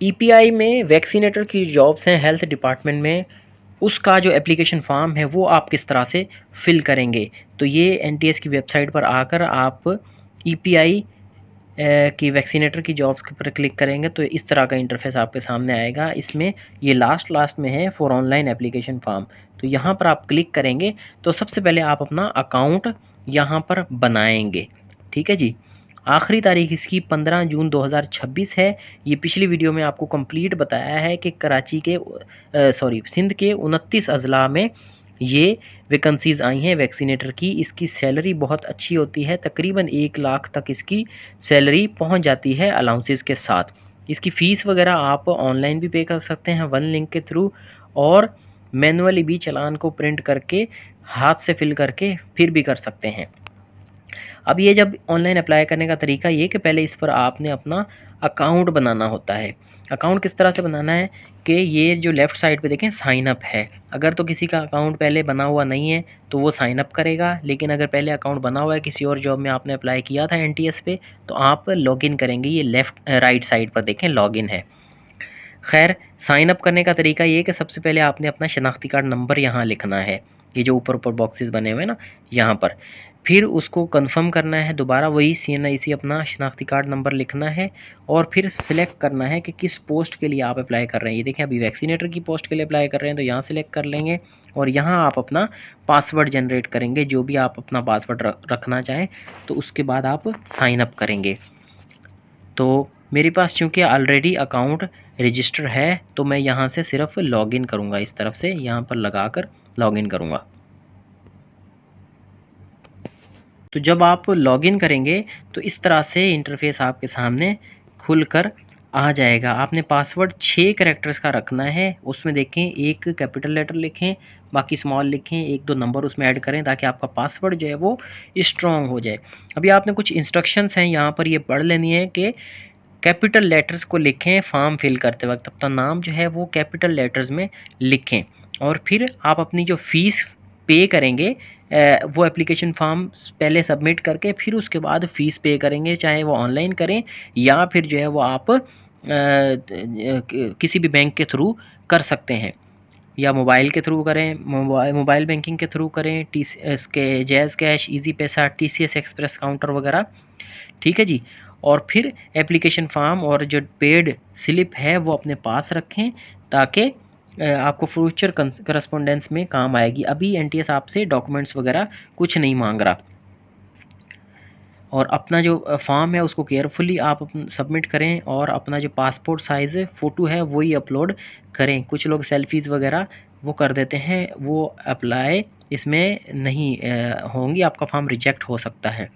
EPI में vaccinator की jobs हैं हेल्थ डिपार्टमेंट में, उसका जो एप्लीकेशन फॉर्म है वो आप किस तरह से फिल करेंगे। तो ये एनटीएस की वेबसाइट पर आकर आप ईपीआई कि वैक्सीनेटर की जॉब्स के ऊपर क्लिक करेंगे तो इस तरह का इंटरफेस आपके सामने आएगा। इसमें ये लास्ट में है फॉर ऑनलाइन एप्लीकेशन फॉर्म। तो यहाँ पर आप क्लिक करेंगे तो सबसे पहले आप अपना अकाउंट यहाँ पर बनाएंगे। ठीक है जी। आखिरी तारीख इसकी 15 जून 2026 है। ये पिछली वीडियो में आपको कंप्लीट बताया है कि कराची के सिंध के 29 अजला में ये वैकेंसीज़ आई हैं वैक्सीनेटर की। इसकी सैलरी बहुत अच्छी होती है, तकरीबन 1 लाख तक इसकी सैलरी पहुंच जाती है अलाउंसेस के साथ। इसकी फ़ीस वगैरह आप ऑनलाइन भी पे कर सकते हैं वन लिंक के थ्रू, और मैनुअली भी चालान को प्रिंट करके हाथ से फिल करके फिर भी कर सकते हैं। अब ये जब ऑनलाइन अप्लाई करने का तरीका ये कि पहले इस पर आपने अपना अकाउंट बनाना होता है। अकाउंट किस तरह से बनाना है कि ये जो लेफ़्ट साइड पे देखें साइन अप है। अगर तो किसी का अकाउंट पहले बना हुआ नहीं है तो वो साइन अप करेगा, लेकिन अगर पहले अकाउंट बना हुआ है किसी और जॉब में आपने अप्लाई किया था एनटीएस पे तो आप लॉगिन करेंगे। ये राइट साइड पर देखें लॉगिन है। खैर, साइन अप करने का तरीका ये है कि सबसे पहले आपने अपना शनाख्ती कार्ड नंबर यहाँ लिखना है, ये जो ऊपर बॉक्सेस बने हुए हैं ना यहाँ पर। फिर उसको कंफर्म करना है, दोबारा वही CNIC अपना शनाख्ती कार्ड नंबर लिखना है, और फिर सिलेक्ट करना है कि किस पोस्ट के लिए आप अप्लाई कर रहे हैं। ये देखें अभी वैक्सीनेटर की पोस्ट के लिए अप्लाई कर रहे हैं तो यहाँ सिलेक्ट कर लेंगे, और यहाँ आप अपना पासवर्ड जनरेट करेंगे, जो भी आप अपना पासवर्ड रखना चाहें। तो उसके बाद आप साइन अप करेंगे। तो मेरे पास चूँकि ऑलरेडी अकाउंट रजिस्टर है तो मैं यहाँ से सिर्फ लॉगिन करूँगा, इस तरफ से यहाँ पर लगाकर लॉगिन करूँगा। तो जब आप लॉगिन करेंगे तो इस तरह से इंटरफेस आपके सामने खुलकर आ जाएगा। आपने पासवर्ड 6 कैरेक्टर्स का रखना है। उसमें देखें एक कैपिटल लेटर लिखें, बाकी स्मॉल लिखें, 1-2 नंबर उसमें ऐड करें ताकि आपका पासवर्ड जो है वो स्ट्रॉन्ग हो जाए। अभी आपने कुछ इंस्ट्रक्शंस हैं यहाँ पर ये पढ़ लेनी है कि कैपिटल लेटर्स को लिखें फॉर्म फिल करते वक्त, अपना नाम जो है वो कैपिटल लेटर्स में लिखें, और फिर आप अपनी जो फ़ीस पे करेंगे वो एप्लीकेशन फॉर्म पहले सबमिट करके फिर उसके बाद फ़ीस पे करेंगे, चाहे वो ऑनलाइन करें या फिर जो है वो आप किसी भी बैंक के थ्रू कर सकते हैं, या मोबाइल के थ्रू करें, मोबाइल बैंकिंग के थ्रू करें, इसके जैज़ कैश, इजी पैसा, TCS एक्सप्रेस काउंटर वगैरह। ठीक है जी। और फिर एप्लीकेशन फॉर्म और जो पेड स्लिप है वो अपने पास रखें ताकि आपको फ्यूचर करस्पोंडेंस में काम आएगी। अभी एनटीएस आपसे डॉक्यूमेंट्स वगैरह कुछ नहीं मांग रहा, और अपना जो फॉर्म है उसको केयरफुली आप सबमिट करें, और अपना जो पासपोर्ट साइज़ फ़ोटो है वही अपलोड करें। कुछ लोग सेल्फीज़ वगैरह वो कर देते हैं, वो अप्लाई इसमें नहीं होंगी, आपका फॉर्म रिजेक्ट हो सकता है।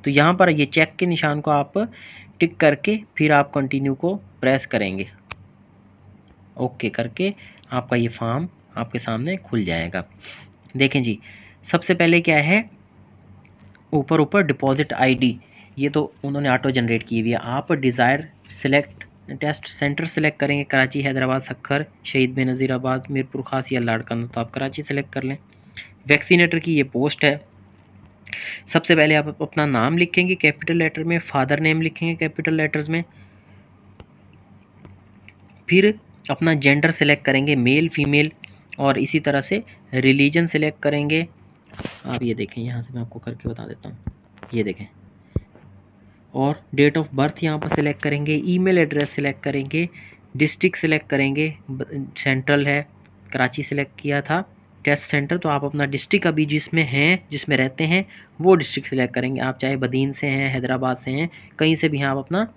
तो यहाँ पर ये चेक के निशान को आप टिक करके फिर आप कंटिन्यू को प्रेस करेंगे। ओके करके आपका ये फॉर्म आपके सामने खुल जाएगा। देखें जी, सबसे पहले क्या है, ऊपर डिपॉजिट आईडी, ये तो उन्होंने ऑटो जनरेट की हुई है। आप desire select test centre select करेंगे, कराची, हैदराबाद, सक्खर, शहीद बेनज़ीराबाद, मीरपुर खास या लाड़काना, तो आप कराची सेलेक्ट कर लें। वैक्सीनेटर की ये पोस्ट है। सबसे पहले आप अपना नाम लिखेंगे कैपिटल लेटर में, फादर नेम लिखेंगे कैपिटल लेटर्स में, फिर अपना जेंडर सेलेक्ट करेंगे मेल फीमेल, और इसी तरह से रिलीजन सेलेक्ट करेंगे। आप ये देखें, यहाँ से मैं आपको करके बता देता हूँ, ये देखें, और डेट ऑफ बर्थ यहाँ पर सिलेक्ट करेंगे, ईमेल एड्रेस सिलेक्ट करेंगे, डिस्ट्रिक्ट सिलेक्ट करेंगे, सेंट्रल है कराची सिलेक्ट किया था टेस्ट सेंटर, तो आप अपना डिस्ट्रिक्ट अभी जिसमें हैं जिसमें रहते हैं वो डिस्ट्रिक्ट सिलेक्ट करेंगे। आप चाहे बदीन से हैं, हैदराबाद से हैं, कहीं से भी आप अपना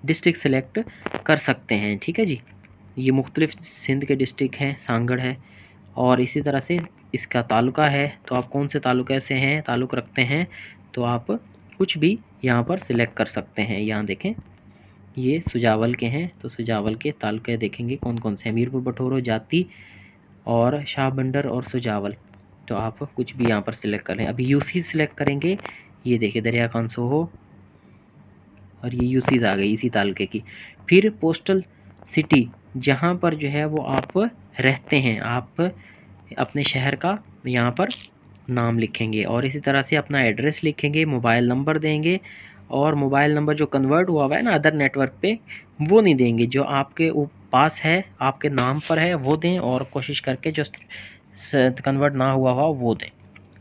डिस्ट्रिक्ट सिलेक्ट कर सकते हैं। ठीक है जी। ये मुख्तलिफ सिंध के डिस्ट्रिक्ट हैं, सांगड़ है, और इसी तरह से इसका तालुका है, तो आप कौन से तालुका से हैं, ताल्लुक़ रखते हैं, तो आप कुछ भी यहाँ पर सिलेक्ट कर सकते हैं। यहाँ देखें ये सुजावल के हैं, तो सुजावल के तालुके देखेंगे कौन कौन से हैं, मीरपुर, बठोरो, जाती और शाह बंदर और सुजावल, तो आप कुछ भी यहाँ पर सिलेक्ट करें। अभी यूसी सिलेक्ट करेंगे, ये देखिए दरिया खान सोहो, और ये यूसीज आ गई इसी तालुके की। फिर पोस्टल सिटी, जहाँ पर जो है वो आप रहते हैं, आप अपने शहर का यहाँ पर नाम लिखेंगे, और इसी तरह से अपना एड्रेस लिखेंगे, मोबाइल नंबर देंगे, और मोबाइल नंबर जो कन्वर्ट हुआ हुआ है ना अदर नेटवर्क पे, वो नहीं देंगे। जो आपके पास है, आपके नाम पर है, वो दें, और कोशिश करके जो कन्वर्ट ना हुआ हुआ वो दें।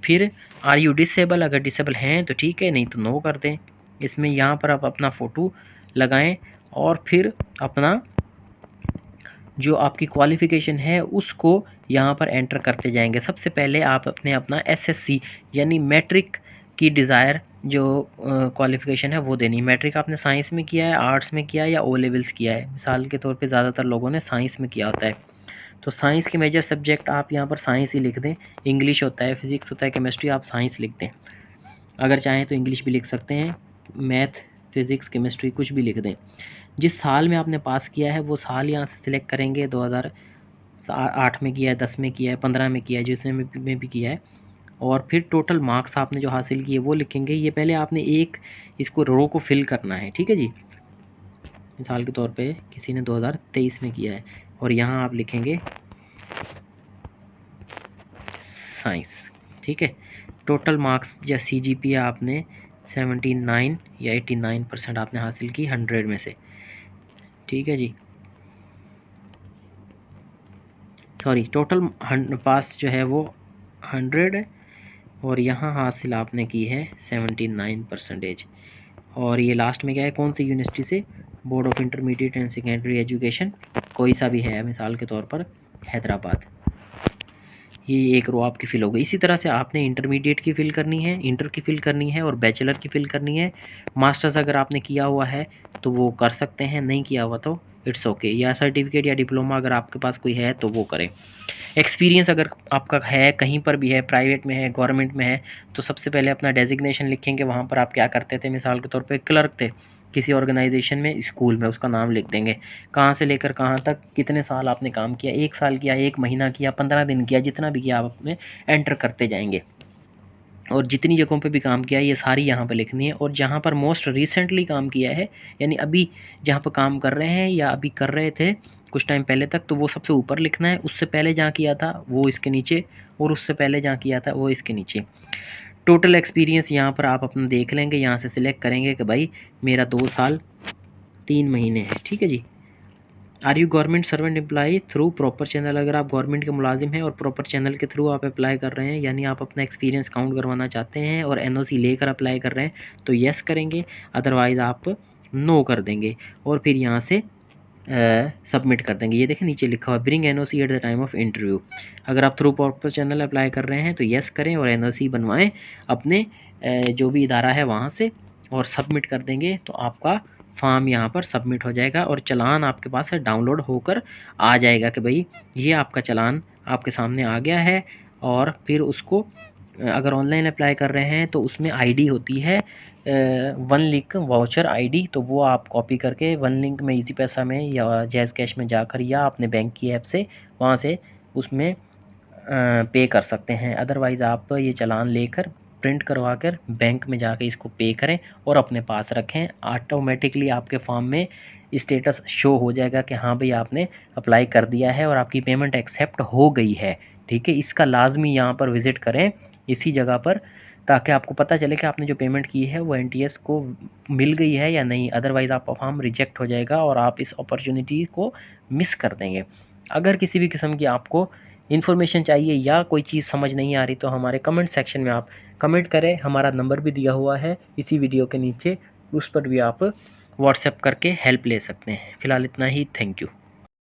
फिर आर यू डिसेबल, अगर डिसेबल हैं तो ठीक है, नहीं तो नो कर दें। इसमें यहाँ पर आप अपना फ़ोटो लगाएं और फिर अपना जो आपकी क्वालिफ़िकेशन है उसको यहाँ पर एंटर करते जाएंगे। सबसे पहले आप अपना एसएससी यानी मैट्रिक की डिज़ायर जो क्वालिफ़िकेशन है वो देनी। मैट्रिक आपने साइंस में किया है, आर्ट्स में किया है या ओ लेवल्स किया है। मिसाल के तौर पे ज़्यादातर लोगों ने साइंस में किया होता है, तो साइंस के मेजर सब्जेक्ट आप यहाँ पर साइंस ही लिख दें। इंग्लिश होता है, फिज़िक्स होता है, केमिस्ट्री, आप साइंस लिख दें। अगर चाहें तो इंग्लिश भी लिख सकते हैं, मैथ, फिज़िक्स, केमिस्ट्री कुछ भी लिख दें। जिस साल में आपने पास किया है वो साल यहाँ से सिलेक्ट करेंगे। 2008 में किया है, 10 में किया है, 15 में किया है, जिसमें में भी किया है। और फिर टोटल मार्क्स आपने जो हासिल किए वो लिखेंगे। ये पहले आपने एक इसको रो को फिल करना है, ठीक है जी। मिसाल के तौर पे किसी ने 2023 में किया है और यहाँ आप लिखेंगे साइंस, ठीक है। टोटल मार्क्स या सीजीपीए आपने 79 या 89% आपने हासिल की 100 में से, ठीक है जी। सॉरी, टोटल पास जो है वो 100 है और यहाँ हासिल आपने की है 79%। और ये लास्ट में क्या है, कौन सी यूनिवर्सिटी से, board of intermediate and secondary education, कोई सा भी है, मिसाल के तौर पर हैदराबाद। ये एक रो आपकी फ़िल हो गई। इसी तरह से आपने इंटरमीडिएट की फ़िल करनी है, इंटर की फ़िल करनी है और बैचलर की फ़िल करनी है। मास्टर्स अगर आपने किया हुआ है तो वो कर सकते हैं, नहीं किया हुआ तो इट्स ओके। या सर्टिफिकेट या डिप्लोमा अगर आपके पास कोई है तो वो करें। एक्सपीरियंस अगर आपका है, कहीं पर भी है, प्राइवेट में है, गवर्नमेंट में है, तो सबसे पहले अपना डेजिग्नेशन लिखेंगे, वहाँ पर आप क्या करते थे। मिसाल के तौर पे क्लर्क थे किसी ऑर्गेनाइजेशन में, स्कूल में, उसका नाम लिख देंगे। कहाँ से लेकर कहाँ तक, कितने साल आपने काम किया, 1 साल किया, 1 महीना किया, 15 दिन किया, जितना भी किया आप अपने एंटर करते जाएंगे। और जितनी जगहों पे भी काम किया है ये सारी यहाँ पे लिखनी है। और जहाँ पर मोस्ट रिसेंटली काम किया है, यानी अभी जहाँ पर काम कर रहे हैं या अभी कर रहे थे कुछ टाइम पहले तक, तो वो सबसे ऊपर लिखना है। उससे पहले जहाँ किया था वो इसके नीचे, और उससे पहले जहाँ किया था वो इसके नीचे। टोटल एक्सपीरियंस यहाँ पर आप अपना देख लेंगे, यहाँ से सिलेक्ट करेंगे कि भाई मेरा 2 साल 3 महीने है, ठीक है जी। Are you government servant employee through proper channel, अगर आप गवर्नमेंट के मुलाजिम हैं और प्रॉपर चैनल के थ्रू आप अप्लाई कर रहे हैं, यानी आप अपना एक्सपीरियंस काउंट करवाना चाहते हैं और एनओसी लेकर अप्लाई कर रहे हैं, तो येस करेंगे, अदरवाइज़ आप नो कर देंगे और फिर यहाँ से सबमिट कर देंगे। ये देखें नीचे लिखा हुआ bring NOC at the time of interview. अगर आप थ्रू प्रॉपर चैनल अप्लाई कर रहे हैं तो येस करें और एनओसी बनवाएं अपने जो भी इदारा है वहाँ से, और सबमिट कर देंगे तो आपका फॉर्म यहाँ पर सबमिट हो जाएगा और चालान आपके पास है डाउनलोड होकर आ जाएगा कि भाई ये आपका चालान आपके सामने आ गया है। और फिर उसको अगर ऑनलाइन अप्लाई कर रहे हैं तो उसमें आईडी होती है 1 लिंक वाउचर आईडी, तो वो आप कॉपी करके 1 लिंक में इजी पैसा में या जैज़ कैश में जाकर या अपने बैंक की ऐप से वहाँ से उसमें पे कर सकते हैं। अदरवाइज़ आप ये चालान लेकर प्रिंट करवा कर बैंक में जाकर इसको पे करें और अपने पास रखें। ऑटोमेटिकली आपके फॉर्म में स्टेटस शो हो जाएगा कि हाँ भाई आपने अप्लाई कर दिया है और आपकी पेमेंट एक्सेप्ट हो गई है, ठीक है। इसका लाजमी यहाँ पर विज़िट करें इसी जगह पर, ताकि आपको पता चले कि आपने जो पेमेंट की है वो एनटीएस को मिल गई है या नहीं। अदरवाइज़ आपका फॉर्म रिजेक्ट हो जाएगा और आप इस अपॉर्चुनिटी को मिस कर देंगे। अगर किसी भी किस्म की आपको इन्फॉर्मेशन चाहिए या कोई चीज़ समझ नहीं आ रही तो हमारे कमेंट सेक्शन में आप कमेंट करें। हमारा नंबर भी दिया हुआ है इसी वीडियो के नीचे, उस पर भी आप व्हाट्सएप करके हेल्प ले सकते हैं। फ़िलहाल इतना ही, थैंक यू।